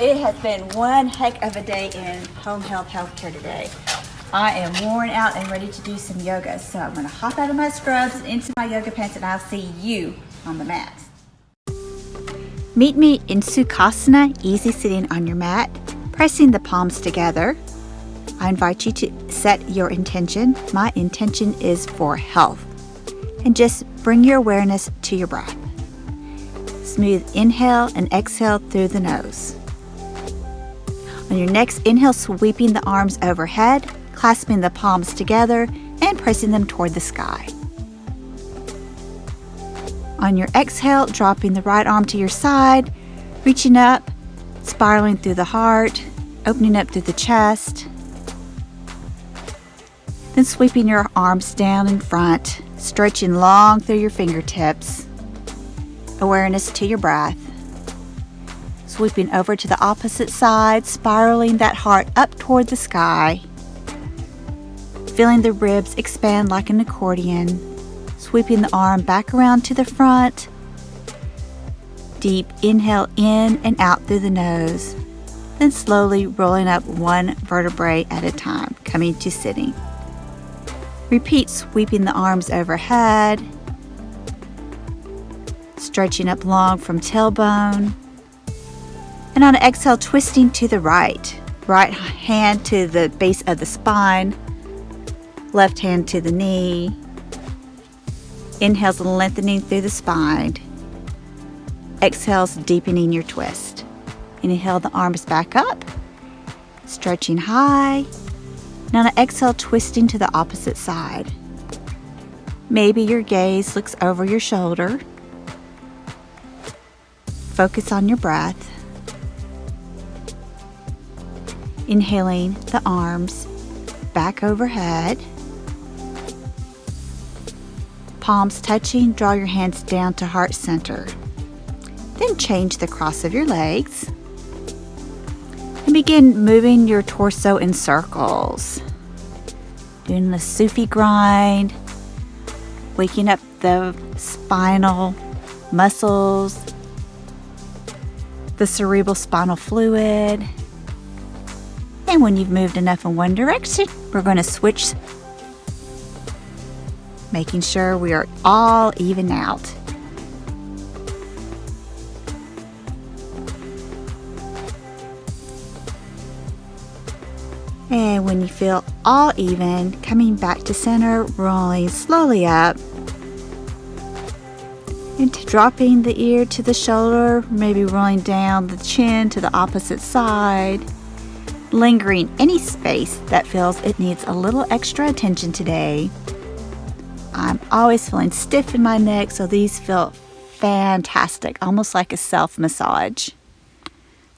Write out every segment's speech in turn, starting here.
it has been one heck of a day in home health healthcare today. I am worn out and ready to do some yoga, so I'm gonna hop out of my scrubs and into my yoga pants, and I'll see you on the mat. Meet me in Sukhasana, easy sitting on your mat, pressing the palms together. I invite you to set your intention. My intention is for health. And just bring your awareness to your breath. Smooth inhale and exhale through the nose. On your next inhale, sweeping the arms overhead, clasping the palms together, and pressing them toward the sky. On your exhale, dropping the right arm to your side, reaching up, spiraling through the heart, opening up through the chest. Then sweeping your arms down in front, stretching long through your fingertips. Awareness to your breath. Sweeping over to the opposite side, spiraling that heart up toward the sky. Feeling the ribs expand like an accordion. Sweeping the arm back around to the front. Deep inhale in and out through the nose. Then slowly rolling up one vertebrae at a time, coming to sitting. Repeat sweeping the arms overhead. Stretching up long from tailbone. And on an exhale, twisting to the right. Right hand to the base of the spine. Left hand to the knee. Inhales lengthening through the spine. Exhales deepening your twist. Inhale the arms back up. Stretching high. And on an exhale, twisting to the opposite side. Maybe your gaze looks over your shoulder. Focus on your breath. Inhaling the arms back overhead. Palms touching, draw your hands down to heart center. Then change the cross of your legs. And begin moving your torso in circles. Doing the Sufi grind. Waking up the spinal muscles. The cerebral spinal fluid. And when you've moved enough in one direction, we're going to switch, making sure we are all even out. And when you feel all even, coming back to center, rolling slowly up. Into dropping the ear to the shoulder, maybe rolling down the chin to the opposite side. Lingering any space that feels it needs a little extra attention today. I'm always feeling stiff in my neck, so these feel fantastic, almost like a self-massage.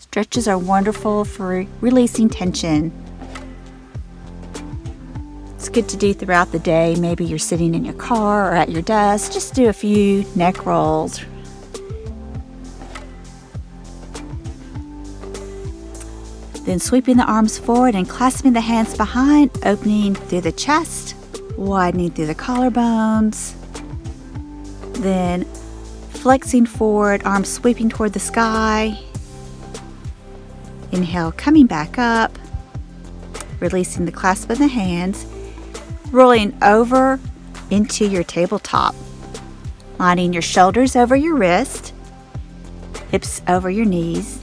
Stretches are wonderful for releasing tension. It's good to do throughout the day. Maybe you're sitting in your car or at your desk. Just do a few neck rolls. Then sweeping the arms forward and clasping the hands behind, opening through the chest, widening through the collarbones. Then flexing forward, arms sweeping toward the sky. Inhale, coming back up, releasing the clasp of the hands, rolling over into your tabletop, lining your shoulders over your wrist, hips over your knees.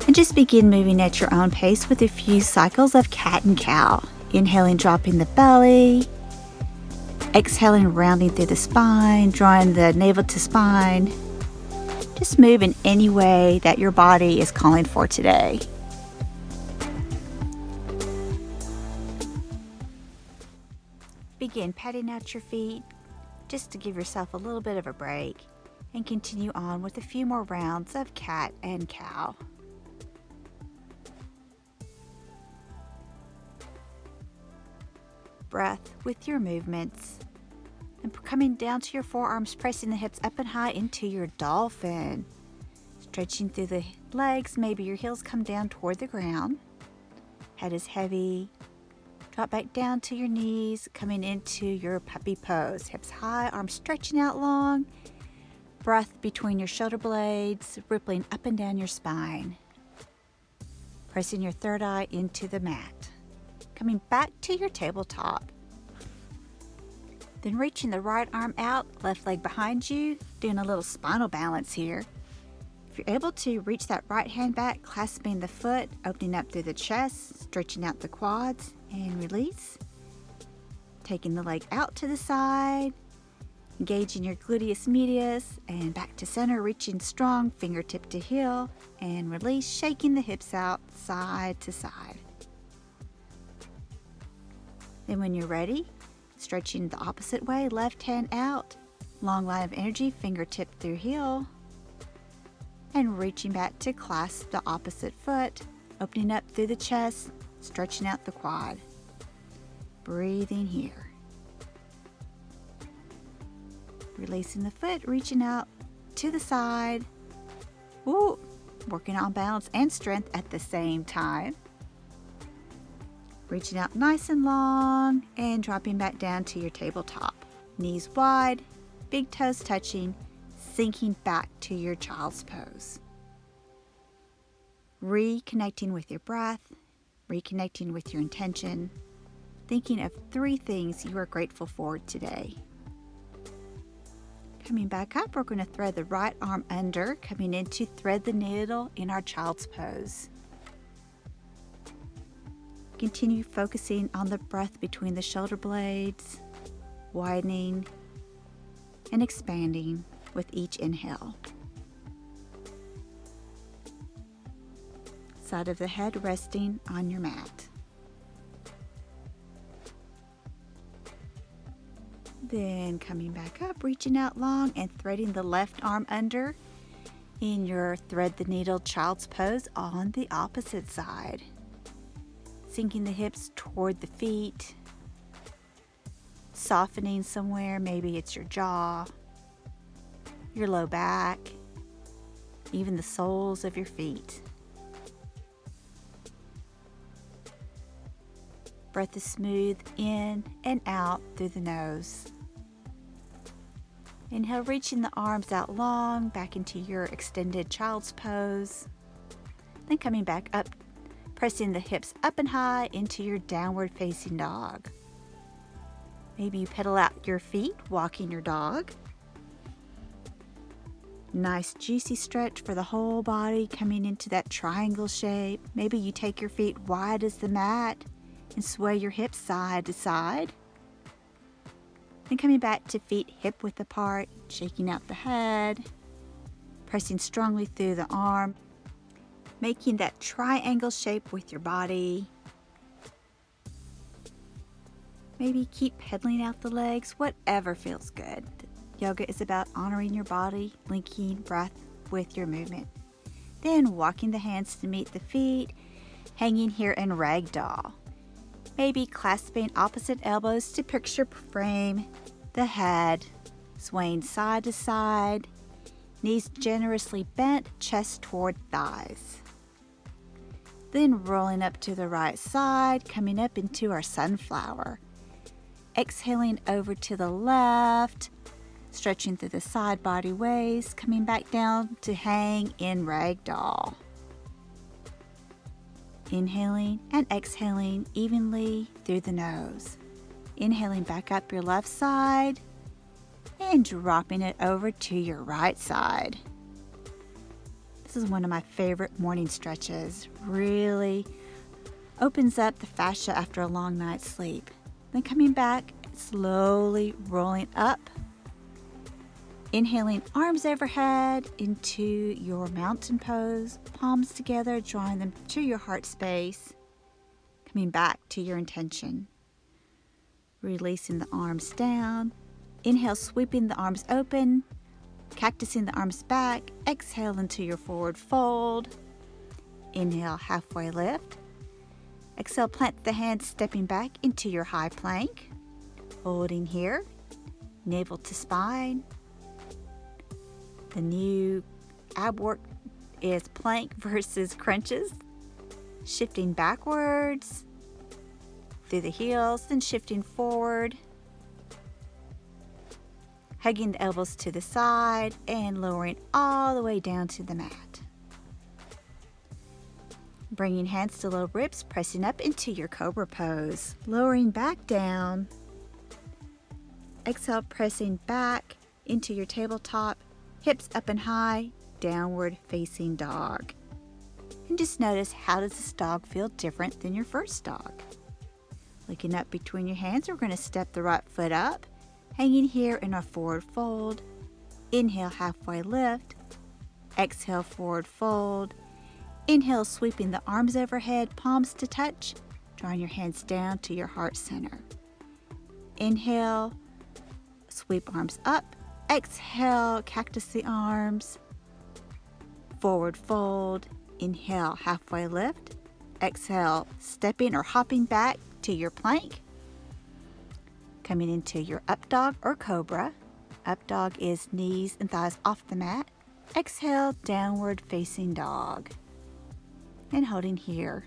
And just begin moving at your own pace with a few cycles of cat and cow. Inhaling, dropping the belly. Exhaling, rounding through the spine, drawing the navel to spine. Just move in any way that your body is calling for today. Begin patting out your feet just to give yourself a little bit of a break, and continue on with a few more rounds of cat and cow. Breath with your movements, and coming down to your forearms, pressing the hips up and high into your dolphin. Stretching through the legs, maybe your heels come down toward the ground. Head is heavy. Drop back down to your knees, coming into your puppy pose. Hips high, arms stretching out long. Breath between your shoulder blades, rippling up and down your spine. pressing your third eye into the mat. Coming back to your tabletop. Then reaching the right arm out, left leg behind you, doing a little spinal balance here. If you're able to reach that right hand back, clasping the foot, opening up through the chest, stretching out the quads, and release. Taking the leg out to the side, engaging your gluteus medius, and back to center, reaching strong, fingertip to heel, and release, shaking the hips out side to side. Then when you're ready, stretching the opposite way, left hand out, long line of energy, fingertip through heel, and reaching back to clasp the opposite foot, opening up through the chest, stretching out the quad. Breathing here. Releasing the foot, reaching out to the side. Ooh, working on balance and strength at the same time. Reaching out nice and long and dropping back down to your tabletop. Knees wide, big toes touching, sinking back to your child's pose. Reconnecting with your breath, reconnecting with your intention, thinking of 3 things you are grateful for today. Coming back up, we're going to thread the right arm under, coming into thread the needle in our child's pose. Continue focusing on the breath between the shoulder blades, widening and expanding with each inhale. Side of the head resting on your mat. Then coming back up, reaching out long and threading the left arm under in your thread the needle child's pose on the opposite side. Sinking the hips toward the feet, softening somewhere, maybe it's your jaw, your low back, even the soles of your feet. Breath is smooth in and out through the nose. Inhale, reaching the arms out long, back into your extended child's pose. Then coming back up, pressing the hips up and high into your downward facing dog. Maybe you pedal out your feet, walking your dog. Nice juicy stretch for the whole body, coming into that triangle shape. Maybe you take your feet wide as the mat and sway your hips side to side. Then coming back to feet hip width apart, shaking out the head, pressing strongly through the arm, making that triangle shape with your body. Maybe keep pedaling out the legs, whatever feels good. Yoga is about honoring your body, linking breath with your movement. Then walking the hands to meet the feet, hanging here in ragdoll. Maybe clasping opposite elbows to picture frame the head, swaying side to side, knees generously bent, chest toward thighs. Then rolling up to the right side, coming up into our sunflower. Exhaling over to the left, stretching through the side body waist, coming back down to hang in ragdoll. Inhaling and exhaling evenly through the nose. Inhaling back up your left side and dropping it over to your right side. This is one of my favorite morning stretches. Really opens up the fascia after a long night's sleep. Then coming back, slowly rolling up. Inhaling arms overhead into your mountain pose, palms together, drawing them to your heart space. Coming back to your intention. Releasing the arms down. Inhale, sweeping the arms open, cactusing the arms back. Exhale into your forward fold. Inhale, halfway lift. Exhale, plant the hands, stepping back into your high plank. Holding here, navel to spine. The new ab work is plank versus crunches. Shifting backwards through the heels, then shifting forward. Hugging the elbows to the side and lowering all the way down to the mat. Bringing hands to low ribs, pressing up into your cobra pose. Lowering back down. Exhale, pressing back into your tabletop. Hips up and high, downward facing dog. And just notice, how does this dog feel different than your first dog? Looking up between your hands, we're going to step the right foot up, hanging here in a forward fold. Inhale, halfway lift. Exhale, forward fold. Inhale, sweeping the arms overhead, palms to touch, drawing your hands down to your heart center. Inhale, sweep arms up. Exhale, cactus the arms. Forward fold. Inhale, halfway lift. Exhale, stepping or hopping back to your plank. Coming into your up dog or cobra. Up dog is knees and thighs off the mat. Exhale, downward facing dog. And holding here.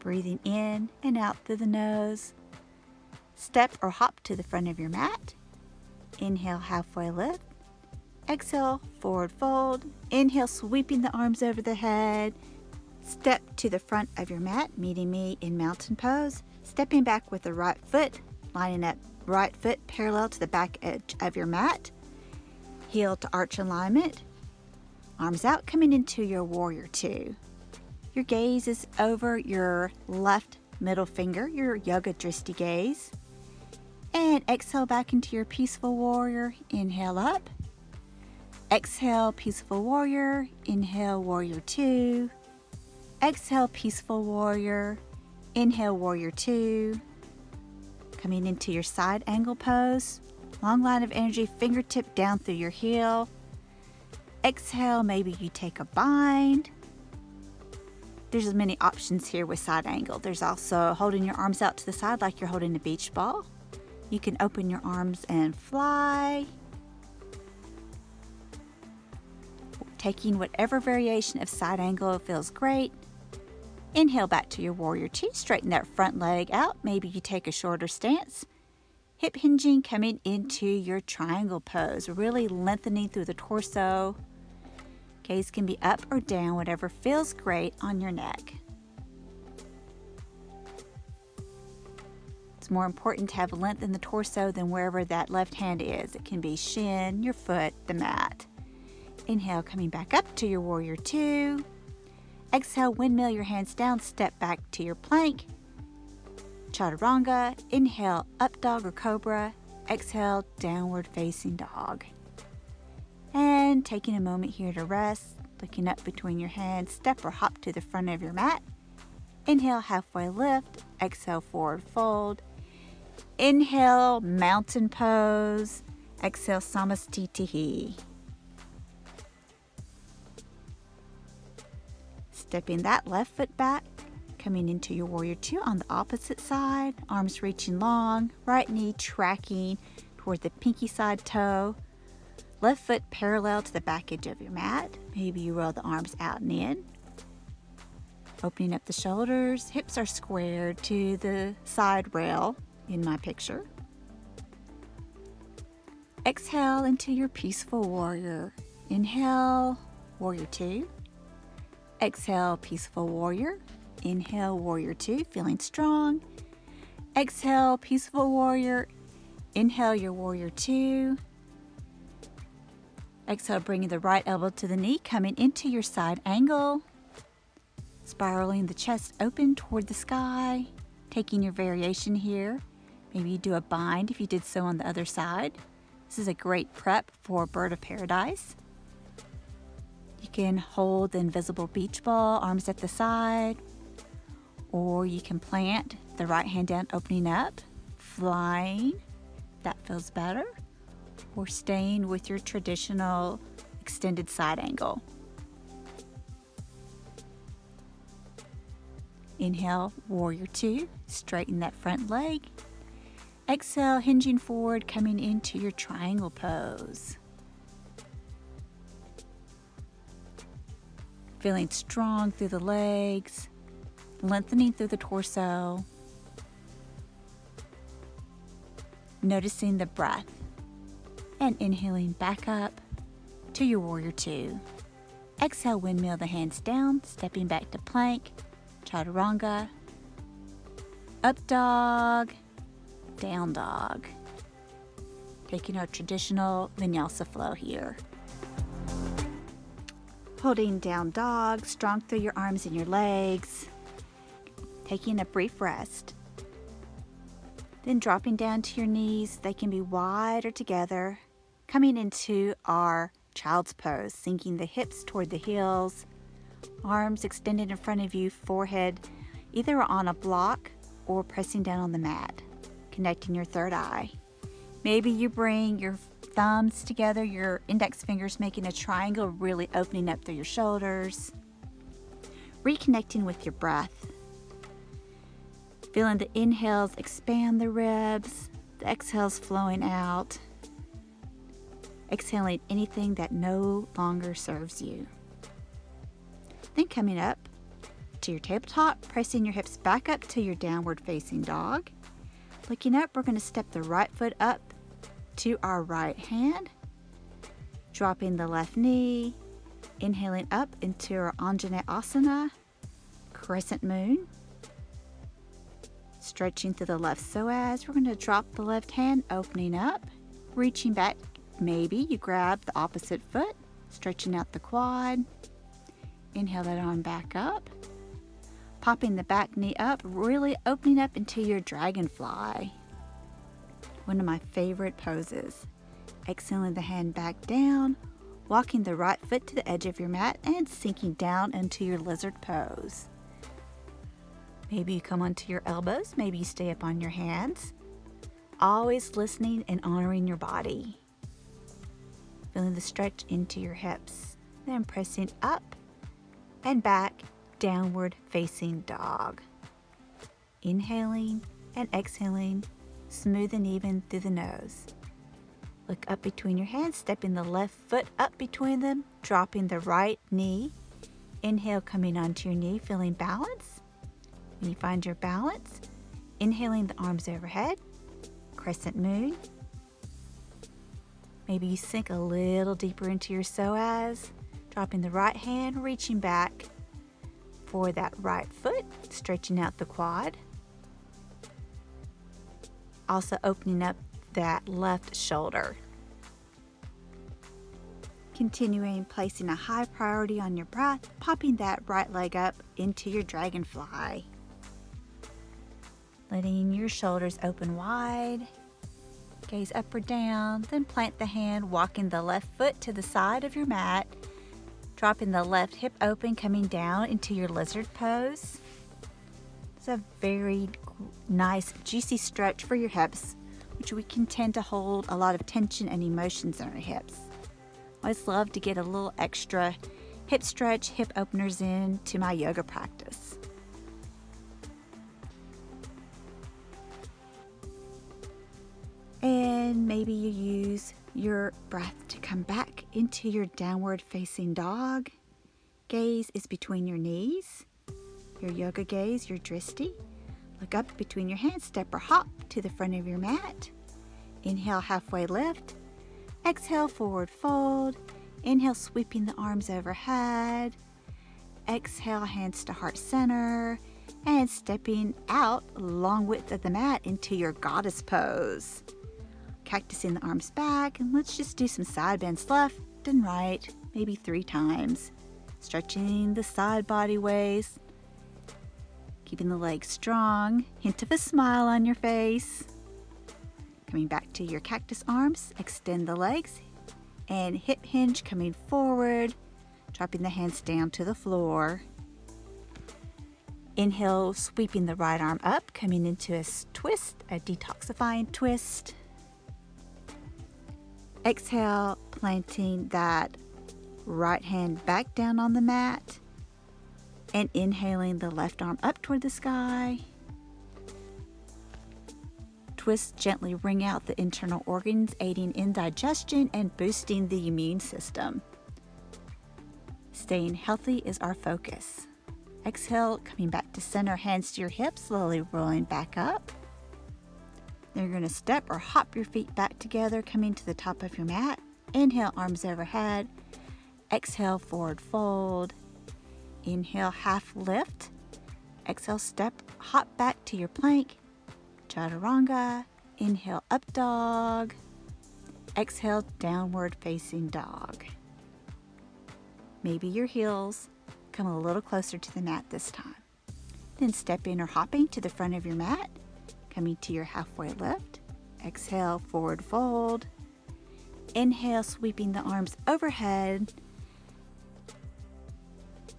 Breathing in and out through the nose. Step or hop to the front of your mat. Inhale, halfway lift. Exhale, forward fold. Inhale, sweeping the arms over the head. Step to the front of your mat, meeting me in mountain pose. Stepping back with the right foot, lining up right foot parallel to the back edge of your mat. Heel to arch alignment. Arms out, coming into your warrior two. Your gaze is over your left middle finger, your yoga drishti gaze. And exhale back into your peaceful warrior. Inhale up. Exhale, peaceful warrior. Inhale, warrior two. Exhale, peaceful warrior. Inhale, warrior two. Coming into your side angle pose. Long line of energy, fingertip down through your heel. Exhale, maybe you take a bind. There's as many options here with side angle. There's also holding your arms out to the side like you're holding a beach ball. You can open your arms and fly. Taking whatever variation of side angle feels great. Inhale back to your warrior two. Straighten that front leg out. Maybe you take a shorter stance. Hip hinging, coming into your triangle pose. Really lengthening through the torso. Gaze can be up or down, whatever feels great on your neck. It's more important to have length in the torso than wherever that left hand is. It can be shin, your foot, the mat. Inhale, coming back up to your warrior two. Exhale, windmill your hands down, step back to your plank. Chaturanga. Inhale, up dog or cobra. Exhale, downward facing dog. And taking a moment here to rest, looking up between your hands, step or hop to the front of your mat. Inhale, halfway lift. Exhale, forward fold. Inhale, mountain pose. Exhale, samastitihi. Stepping that left foot back, coming into your warrior two on the opposite side. Arms reaching long, right knee tracking toward the pinky side toe. Left foot parallel to the back edge of your mat. Maybe you roll the arms out and in. Opening up the shoulders. Hips are squared to the side rail in my picture. Exhale into your peaceful warrior. Inhale, warrior two. Exhale, peaceful warrior. Inhale, warrior two, feeling strong. Exhale, peaceful warrior. Inhale, your warrior two. Exhale, bringing the right elbow to the knee, coming into your side angle. Spiraling the chest open toward the sky. Taking your variation here. Maybe you do a bind if you did so on the other side. This is a great prep for bird of paradise. You can hold the invisible beach ball, arms at the side. Or you can plant the right hand down, opening up, flying. That feels better. Or staying with your traditional extended side angle. Inhale, warrior two, straighten that front leg. Exhale, hinging forward, coming into your triangle pose. Feeling strong through the legs, lengthening through the torso. Noticing the breath and inhaling back up to your warrior two. Exhale, windmill the hands down, stepping back to plank, chaturanga, up dog, down dog. Taking our traditional vinyasa flow here. Holding down dog, strong through your arms and your legs. Taking a brief rest. Then dropping down to your knees. They can be wide or together. Coming into our child's pose, sinking the hips toward the heels. Arms extended in front of you, forehead either on a block or pressing down on the mat. Connecting your third eye. Maybe you bring your thumbs together, your index fingers making a triangle, really opening up through your shoulders. Reconnecting with your breath. Feeling the inhales expand the ribs, the exhales flowing out. Exhaling anything that no longer serves you. Then coming up to your tabletop, pressing your hips back up to your downward facing dog. Looking up, we're going to step the right foot up to our right hand, dropping the left knee, inhaling up into our Anjaneyasana, crescent moon. Stretching through the left psoas, we're going to drop the left hand, opening up, reaching back. Maybe you grab the opposite foot, stretching out the quad. Inhale that arm back up, popping the back knee up, really opening up into your dragonfly. One of my favorite poses. Exhaling the hand back down, walking the right foot to the edge of your mat and sinking down into your lizard pose. Maybe you come onto your elbows, maybe you stay up on your hands. Always listening and honoring your body. Feeling the stretch into your hips. Then pressing up and back, downward facing dog. Inhaling and exhaling, smooth and even through the nose. Look up between your hands, stepping the left foot up between them, dropping the right knee. Inhale, coming onto your knee, feeling balance. When you find your balance, inhaling the arms overhead, crescent moon. Maybe you sink a little deeper into your psoas, dropping the right hand, reaching back for that right foot, stretching out the quad. Also opening up that left shoulder. Continuing, placing a high priority on your breath, popping that right leg up into your dragonfly. Letting your shoulders open wide. Gaze up or down, then plant the hand, walking the left foot to the side of your mat, dropping the left hip open, coming down into your lizard pose. It's a very nice, juicy stretch for your hips, which we can tend to hold a lot of tension and emotions in our hips. I always love to get a little extra hip stretch, hip openers in to my yoga practice. And maybe you use your breath to come back into your downward facing dog. Gaze is between your knees. Your yoga gaze, your dristi. Look up between your hands, step or hop to the front of your mat. Inhale, halfway lift. Exhale, forward fold. Inhale, sweeping the arms overhead. Exhale, hands to heart center. And stepping out long width of the mat into your goddess pose. Cactusing the arms back, and let's just do some side bends left and right, maybe 3 times. Stretching the side body waist. Keeping the legs strong, hint of a smile on your face. Coming back to your cactus arms, extend the legs, and hip hinge coming forward, dropping the hands down to the floor. Inhale, sweeping the right arm up, coming into a twist, a detoxifying twist. Exhale, planting that right hand back down on the mat. And inhaling the left arm up toward the sky. Twist, gently wring out the internal organs, aiding in digestion and boosting the immune system. Staying healthy is our focus. Exhale, coming back to center, hands to your hips, slowly rolling back up. Then you're going to step or hop your feet back together, coming to the top of your mat. Inhale, arms overhead. Exhale, forward fold. Inhale, half lift. Exhale, step, hop back to your plank. Chaturanga. Inhale, up dog. Exhale, downward facing dog. Maybe your heels come a little closer to the mat this time. Then stepping or hopping to the front of your mat, coming to your halfway lift. Exhale, forward fold. Inhale, sweeping the arms overhead.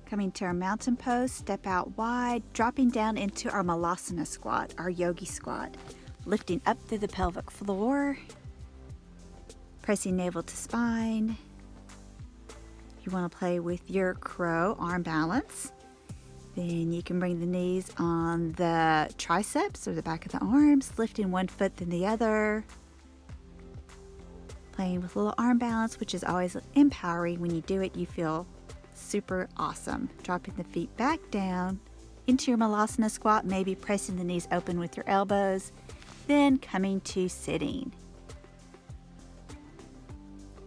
Coming to our mountain pose, step out wide, dropping down into our malasana squat, our yogi squat. Lifting up through the pelvic floor, pressing navel to spine. You want to play with your crow arm balance. Then you can bring the knees on the triceps or the back of the arms, lifting one foot then the other. Playing with a little arm balance, which is always empowering. When you do it, you feel super awesome. Dropping the feet back down into your malasana squat, maybe pressing the knees open with your elbows. Then coming to sitting.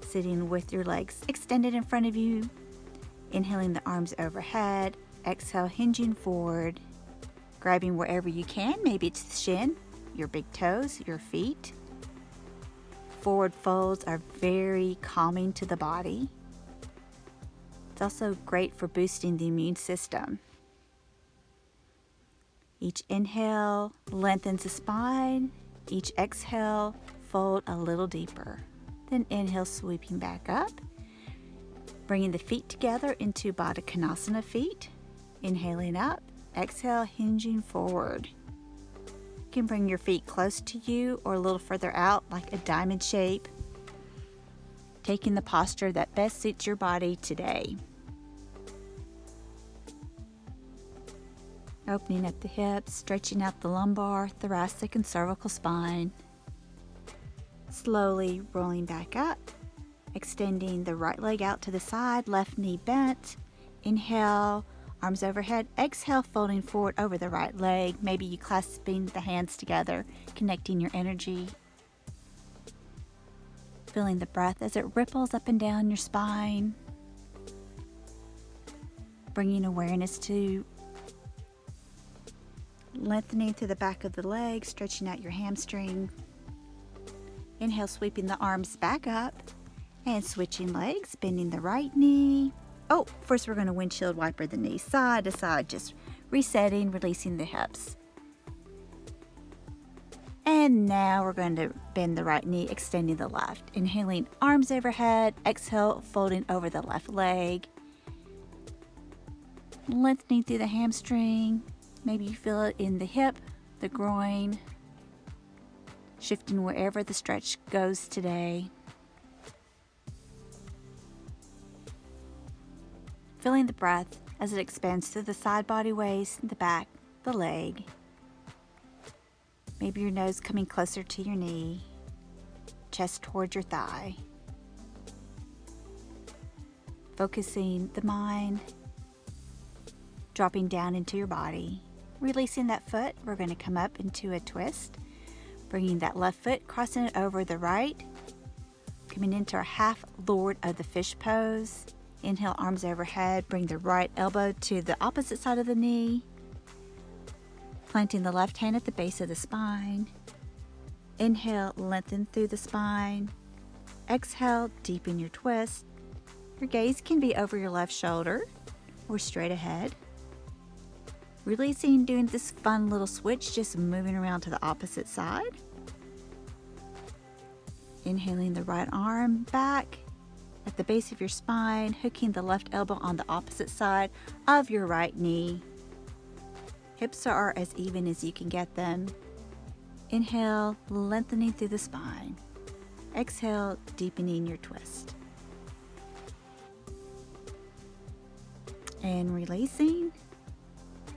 Sitting with your legs extended in front of you. Inhaling the arms overhead. Exhale, hinging forward. Grabbing wherever you can. Maybe it's the shin, your big toes, your feet. Forward folds are very calming to the body. It's also great for boosting the immune system. Each inhale lengthens the spine. Each exhale, fold a little deeper. Then inhale, sweeping back up. Bringing the feet together into Baddha Konasana feet. Inhaling up. Exhale, hinging forward. You can bring your feet close to you or a little further out like a diamond shape. Taking the posture that best suits your body today. Opening up the hips, stretching out the lumbar, thoracic, and cervical spine. Slowly rolling back up, extending the right leg out to the side, left knee bent. Inhale, arms overhead. Exhale, folding forward over the right leg. Maybe you clasping the hands together, connecting your energy. Feeling the breath as it ripples up and down your spine. Bringing awareness to lengthening through the back of the leg, stretching out your hamstring. Inhale, sweeping the arms back up and switching legs, bending the right knee. Oh, first we're going to windshield wiper the knees side to side, just resetting, releasing the hips. And now we're going to bend the right knee, extending the left. Inhaling, arms overhead. Exhale, folding over the left leg. Lengthening through the hamstring. Maybe you feel it in the hip, the groin. Shifting wherever the stretch goes today. Feeling the breath as it expands through the side body waist, the back, the leg. Maybe your nose coming closer to your knee, chest towards your thigh. Focusing the mind, dropping down into your body. Releasing that foot, we're going to come up into a twist. Bringing that left foot, crossing it over the right. Coming into our half Lord of the Fish pose. Inhale, arms overhead. Bring the right elbow to the opposite side of the knee. Planting the left hand at the base of the spine. Inhale, lengthen through the spine. Exhale, deepen your twist. Your gaze can be over your left shoulder or straight ahead. Releasing, doing this fun little switch, just moving around to the opposite side. Inhaling the right arm back at the base of your spine, hooking the left elbow on the opposite side of your right knee. Hips are as even as you can get them. Inhale, lengthening through the spine. Exhale, deepening your twist. And releasing.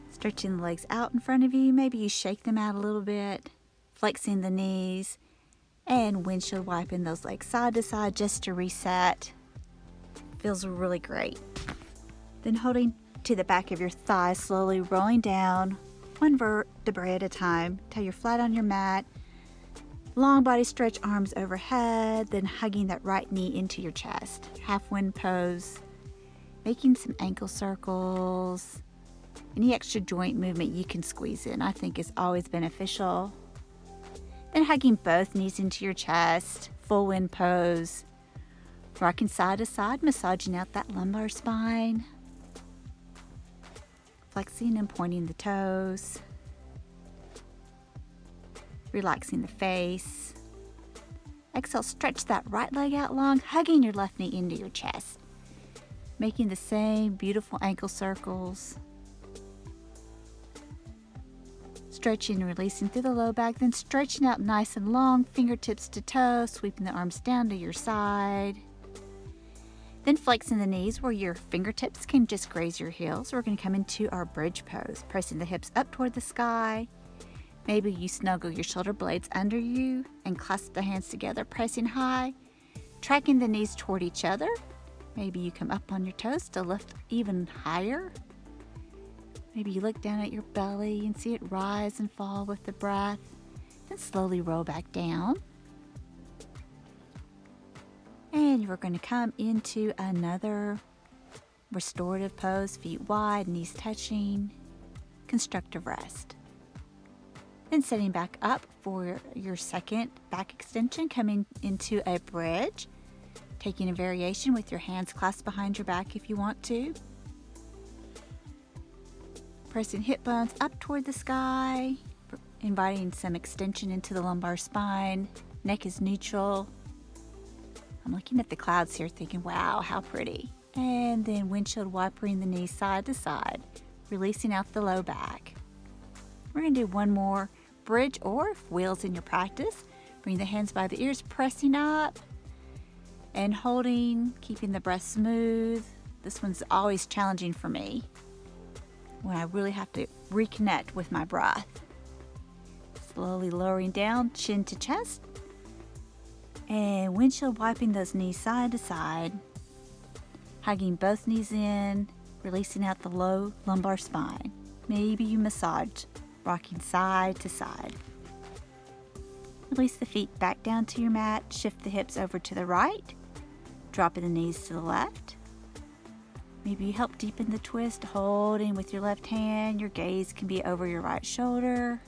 Stretching the legs out in front of you. Maybe you shake them out a little bit. Flexing the knees. And windshield wiping those legs side to side just to reset. Feels really great. Then holding to the back of your thigh, slowly rolling down one vertebrae at a time till you're flat on your mat. Long body stretch, arms overhead, then hugging that right knee into your chest. Half wind pose. making some ankle circles. Any extra joint movement you can squeeze in, I think, is always beneficial. Then hugging both knees into your chest, full wind pose. Rocking side to side, massaging out that lumbar spine. Flexing and pointing the toes. Relaxing the face. Exhale, stretch that right leg out long, hugging your left knee into your chest. Making the same beautiful ankle circles. Stretching and releasing through the low back, then stretching out nice and long, fingertips to toes, sweeping the arms down to your side. Then flexing the knees where your fingertips can just graze your heels. We're going to come into our bridge pose, pressing the hips up toward the sky. Maybe you snuggle your shoulder blades under you and clasp the hands together, pressing high, tracking the knees toward each other. Maybe you come up on your toes to lift even higher. Maybe you look down at your belly and see it rise and fall with the breath. Then slowly roll back down. And we're going to come into another restorative pose, feet wide, knees touching, constructive rest. Then setting back up for your second back extension, coming into a bridge, taking a variation with your hands clasped behind your back if you want to. Pressing hip bones up toward the sky, inviting some extension into the lumbar spine. Neck is neutral. I'm looking at the clouds here thinking, wow, how pretty. And then windshield wipering the knees side to side, releasing out the low back. We're going to do one more bridge, or if wheels in your practice, bring the hands by the ears, pressing up and holding, keeping the breath smooth. This one's always challenging for me when I really have to reconnect with my breath. Slowly lowering down, chin to chest, and windshield wiping those knees side to side, hugging both knees in, releasing out the low lumbar spine. Maybe you massage, rocking side to side. Release the feet back down to your mat, shift the hips over to the right, dropping the knees to the left. Maybe you help deepen the twist, holding with your left hand. Your gaze can be over your right shoulder.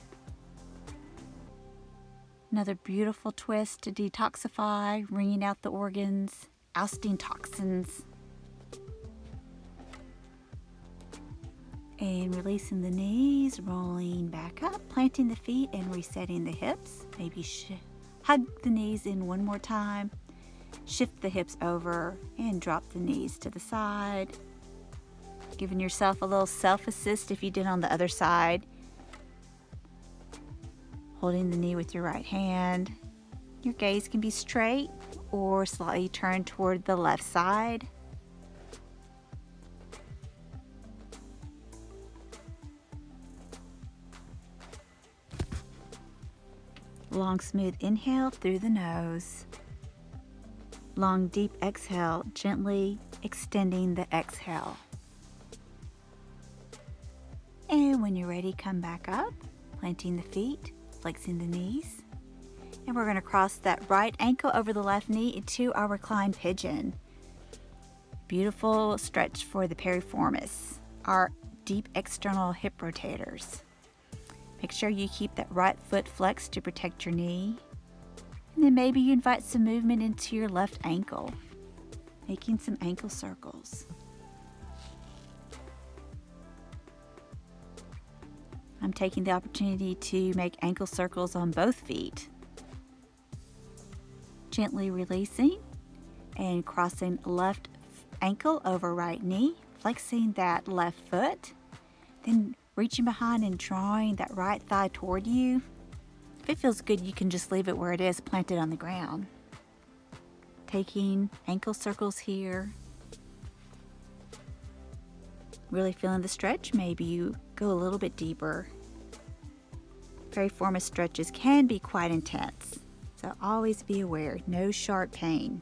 Another beautiful twist to detoxify, wringing out the organs, ousting toxins. And releasing the knees, rolling back up, planting the feet and resetting the hips. Maybe hug the knees in one more time. Shift the hips over and drop the knees to the side. Giving yourself a little self-assist if you did on the other side. Holding the knee with your right hand. Your gaze can be straight or slightly turned toward the left side. Long, smooth inhale through the nose. Long, deep exhale, gently extending the exhale. And when you're ready, come back up, planting the feet, flexing the knees. And we're going to cross that right ankle over the left knee into our reclined pigeon. Beautiful stretch for the piriformis, our deep external hip rotators. Make sure you keep that right foot flexed to protect your knee. And then maybe you invite some movement into your left ankle, making some ankle circles. I'm taking the opportunity to make ankle circles on both feet. Gently releasing and crossing left ankle over right knee, flexing that left foot, then reaching behind and drawing that right thigh toward you. If it feels good, you can just leave it where it is, planted on the ground. Taking ankle circles here. Really feeling the stretch, maybe you go a little bit deeper. Piriformis stretches can be quite intense, so always be aware, no sharp pain.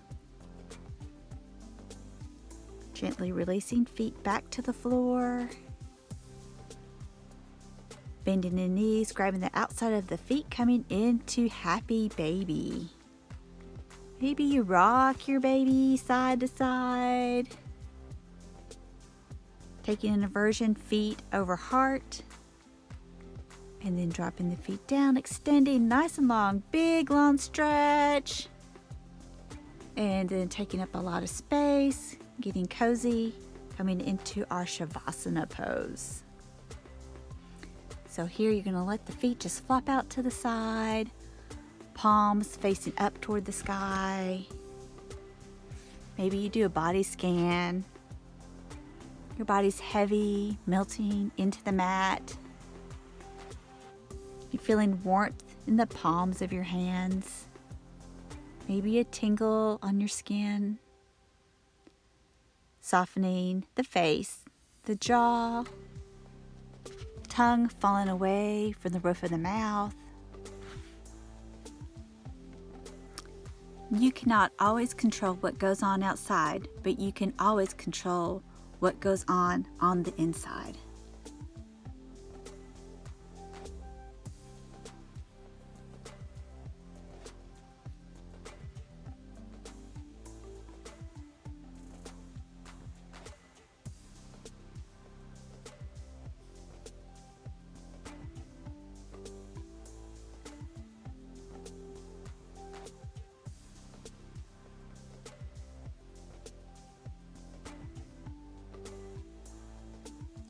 Gently releasing, feet back to the floor. Bending the knees, grabbing the outside of the feet, coming into happy baby. Maybe you rock your baby side to side. Taking an inversion, feet over heart. And then dropping the feet down, extending nice and long, big long stretch. And then taking up a lot of space, getting cozy, coming into our Shavasana pose. So here you're gonna let the feet just flop out to the side, palms facing up toward the sky. Maybe you do a body scan. Your body's heavy, melting into the mat. You're feeling warmth in the palms of your hands. Maybe a tingle on your skin. Softening the face, the jaw, tongue falling away from the roof of the mouth. You cannot always control what goes on outside, but you can always control what goes on the inside.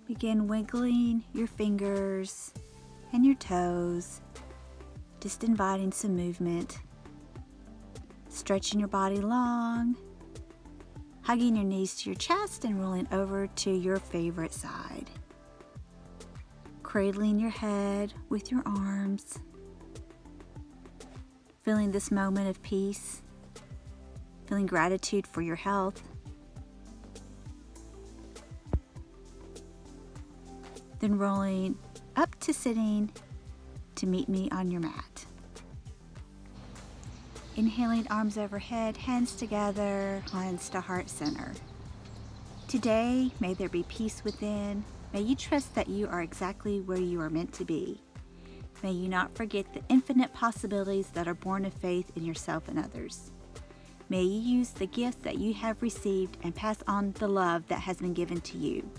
Begin wiggling your fingers and your toes, just inviting some movement. Stretching your body long, hugging your knees to your chest and rolling over to your favorite side. Cradling your head with your arms, feeling this moment of peace, feeling gratitude for your health. Then rolling up to sitting to meet me on your mat. Inhaling, arms overhead, hands together, hands to heart center. Today, may there be peace within. May you trust that you are exactly where you are meant to be. May you not forget the infinite possibilities that are born of faith in yourself and others. May you use the gifts that you have received and pass on the love that has been given to you.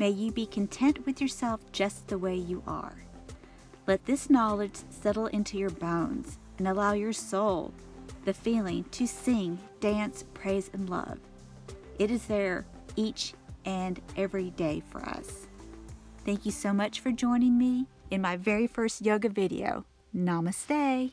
May you be content with yourself just the way you are. Let this knowledge settle into your bones and allow your soul, the feeling, to sing, dance, praise, and love. It is there each and every day for us. Thank you so much for joining me in my very first yoga video. Namaste.